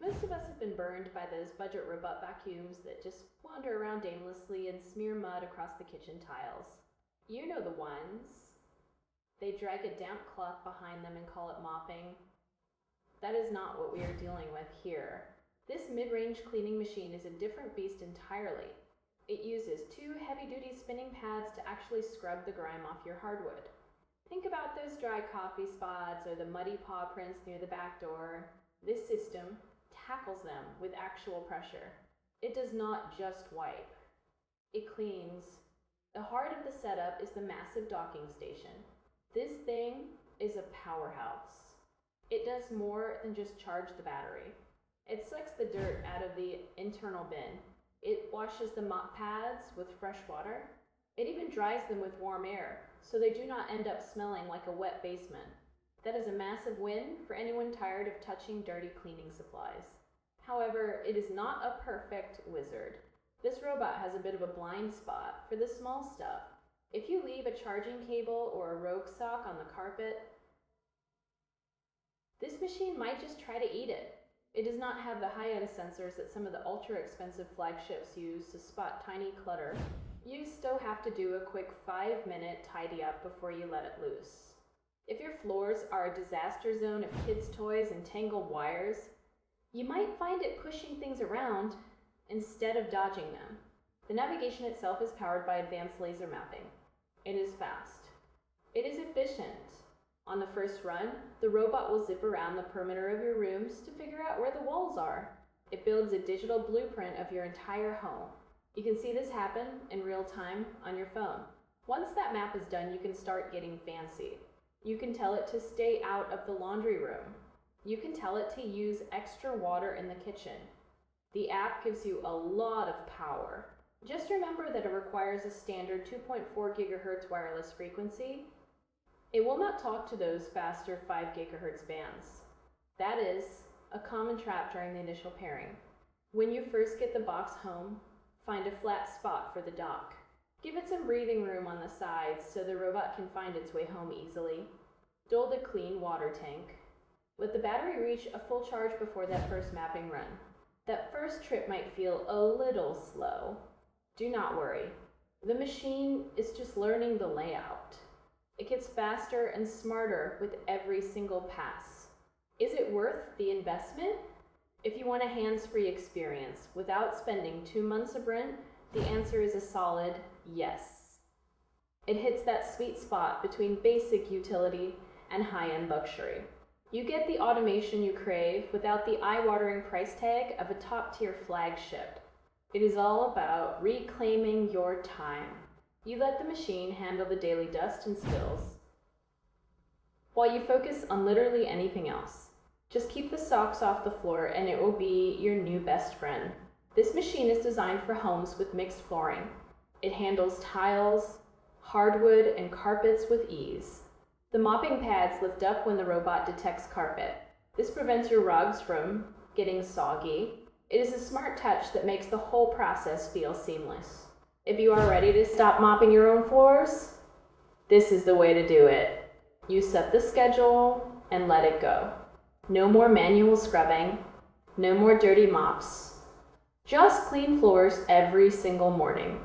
Most of us have been burned by those budget robot vacuums that just wander around aimlessly and smear mud across the kitchen tiles. You know the ones. They drag a damp cloth behind them and call it mopping. That is not what we are dealing with here. This mid-range cleaning machine is a different beast entirely. It uses 2 heavy-duty spinning pads to actually scrub the grime off your hardwood. Think about those dry coffee spots or the muddy paw prints near the back door. This system tackles them with actual pressure. It does not just wipe. It cleans. The heart of the setup is the massive docking station. This thing is a powerhouse. It does more than just charge the battery. It sucks the dirt out of the internal bin. It washes the mop pads with fresh water. It even dries them with warm air, so they do not end up smelling like a wet basement. That is a massive win for anyone tired of touching dirty cleaning supplies. However, it is not a perfect wizard. This robot has a bit of a blind spot for the small stuff. If you leave a charging cable or a rogue sock on the carpet, this machine might just try to eat it. It does not have the high-end sensors that some of the ultra-expensive flagships use to spot tiny clutter. You still have to do a quick 5-minute tidy up before you let it loose. If your floors are a disaster zone of kids' toys and tangled wires, you might find it pushing things around instead of dodging them. The navigation itself is powered by advanced laser mapping. It is fast. It is efficient. On the first run, the robot will zip around the perimeter of your rooms to figure out where the walls are. It builds a digital blueprint of your entire home. You can see this happen in real time on your phone. Once that map is done, you can start getting fancy. You can tell it to stay out of the laundry room. You can tell it to use extra water in the kitchen. The app gives you a lot of power. Just remember that it requires a standard 2.4 GHz wireless frequency. It will not talk to those faster 5 GHz bands. That is a common trap during the initial pairing. When you first get the box home, find a flat spot for the dock. Give it some breathing room on the sides so the robot can find its way home easily. Build a clean water tank. Let the battery reach a full charge before that first mapping run. That first trip might feel a little slow. Do not worry. The machine is just learning the layout. It gets faster and smarter with every single pass. Is it worth the investment? If you want a hands-free experience without spending 2 months of rent, the answer is a solid yes. It hits that sweet spot between basic utility and high-end luxury. You get the automation you crave without the eye-watering price tag of a top-tier flagship. It is all about reclaiming your time. You let the machine handle the daily dust and spills, while you focus on literally anything else. Just keep the socks off the floor and it will be your new best friend. This machine is designed for homes with mixed flooring. It handles tiles, hardwood, and carpets with ease. The mopping pads lift up when the robot detects carpet. This prevents your rugs from getting soggy. It is a smart touch that makes the whole process feel seamless. If you are ready to stop mopping your own floors, this is the way to do it. You set the schedule and let it go. No more manual scrubbing, no more dirty mops. Just clean floors every single morning.